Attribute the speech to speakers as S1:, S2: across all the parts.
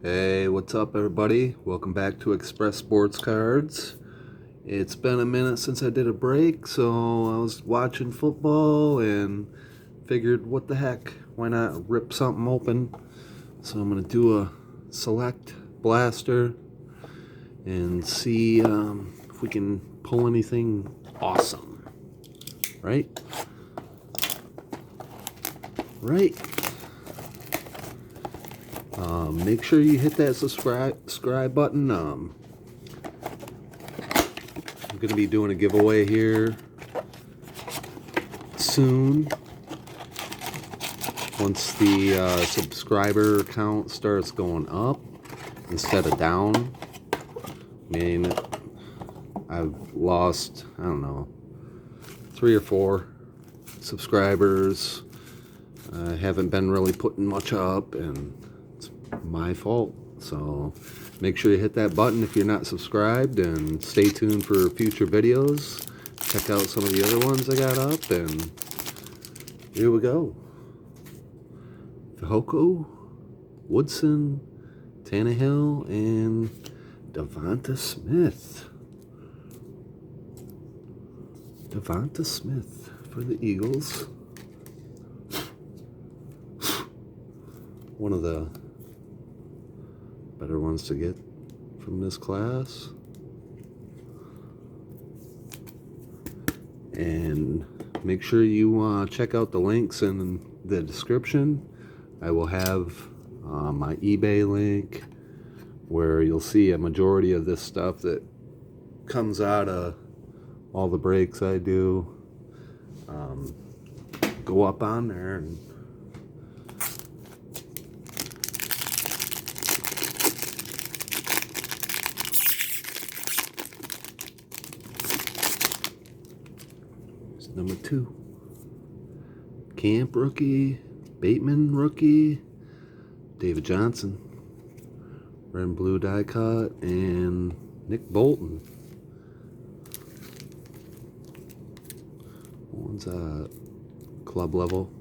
S1: Hey, what's up, everybody? Welcome back to Express Sports Cards. It's been a minute since I did a break, so I was watching football and figured, what the heck, why not rip something open? So I'm going to do a select blaster and see if we can pull anything awesome. Right? Right? Make sure you hit that subscribe button. I'm going to be doing a giveaway here soon. Once the subscriber count starts going up instead of down. I mean, I've lost, I don't know, 3 or 4 subscribers. I haven't been really putting much up, and it's my fault. So make sure you hit that button if you're not subscribed, and stay tuned for future videos. Check out some of the other ones I got up, and here we go. Fehoko, Woodson, Tannehill, and Devonta Smith. Devonta Smith for the Eagles. One of the better ones to get from this class. And make sure you check out the links in the description. I will have my eBay link where you'll see a majority of this stuff that comes out of all the breaks I do. Go up on there and number 2. Camp rookie, Bateman rookie, David Johnson, red and blue die cut, and Nick Bolton. One's at club level.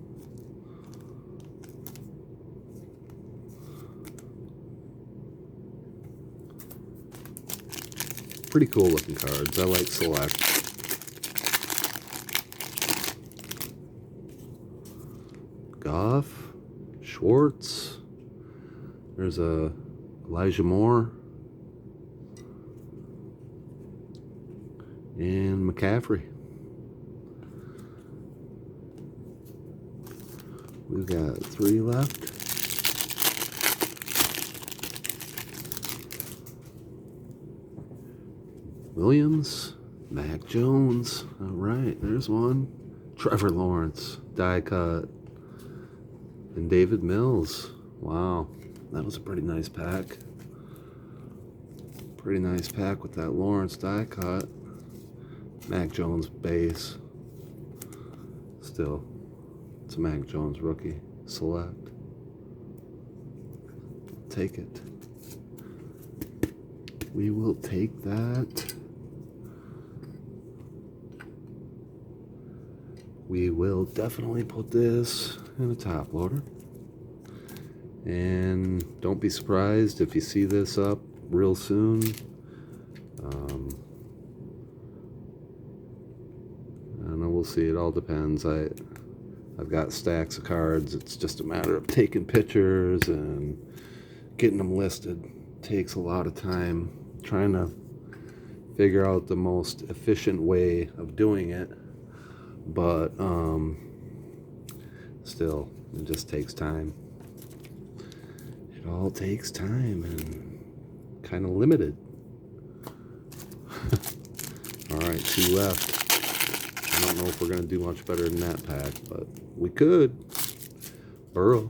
S1: Pretty cool looking cards. I like select. Goff, Schwartz, there's a Elijah Moore, and McCaffrey. We've got 3 left. Williams, Mac Jones. All right, there's one. Trevor Lawrence, die cut. And David Mills. Wow, that was a pretty nice pack. Pretty nice pack with that Lawrence die cut. Mac Jones base. Still, it's a Mac Jones rookie select. Take it. We will take that. We will definitely put this in a top loader. And don't be surprised if you see this up real soon. I don't know, we'll see. It all depends. I've got stacks of cards. It's just a matter of taking pictures and getting them listed. Takes a lot of time trying to figure out the most efficient way of doing it. But still, it just takes time. It all takes time and kind of limited. All right, 2 left. I don't know if we're going to do much better than that pack, but we could. Burrow.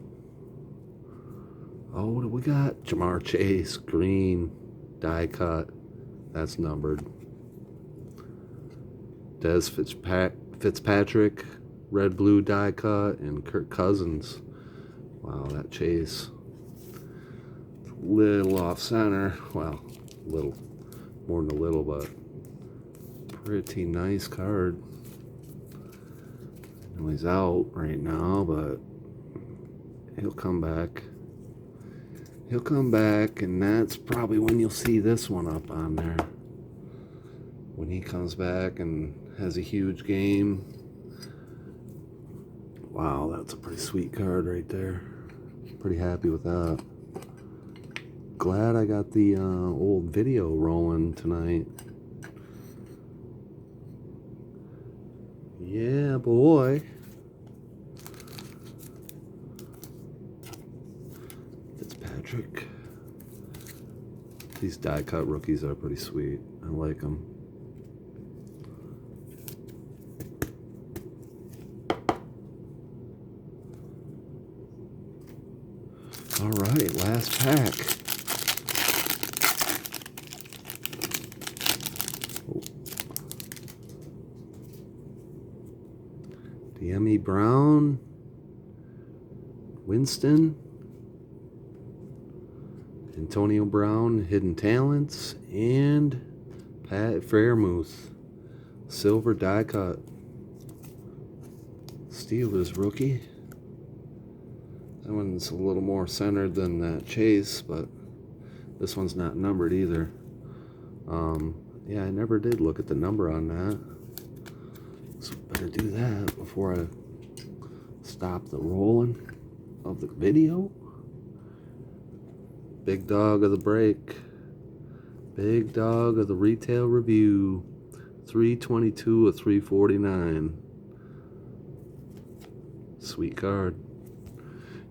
S1: Oh, what do we got? Jamar Chase, green, die cut. That's numbered. Dez Fitzpatrick, red blue die cut, and Kirk Cousins. Wow, that Chase. Little off center. Well, little. More than a little, but pretty nice card. I know he's out right now, but he'll come back. he'll come back, and that's probably when you'll see this one up on there. When he comes back and has a huge game. Wow, that's a pretty sweet card right there. Pretty happy with that. Glad I got the old video rolling tonight. Yeah, boy. Fitzpatrick. These die cut rookies are pretty sweet. I like them. All right, last pack. Demi Brown, Winston, Antonio Brown, Hidden Talents, and Pat Freiermuth, silver die cut. Steelers rookie. That one's a little more centered than that Chase, but this one's not numbered either. Yeah, I never did look at the number on that. So better do that before I stop the rolling of the video. Big dog of the break. Big dog of the retail review. 322 of 349. Sweet card.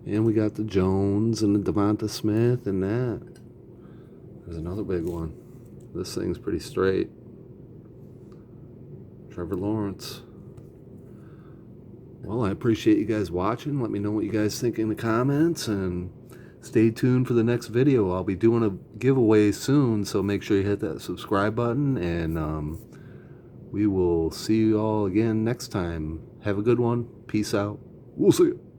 S1: And we got the Jones and the Devonta Smith and that. There's another big one. This thing's pretty straight. Trevor Lawrence. Well, I appreciate you guys watching. Let me know what you guys think in the comments, and stay tuned for the next video. I'll be doing a giveaway soon, so make sure you hit that subscribe button, and we will see you all again next time. Have a good one. Peace out. We'll see you.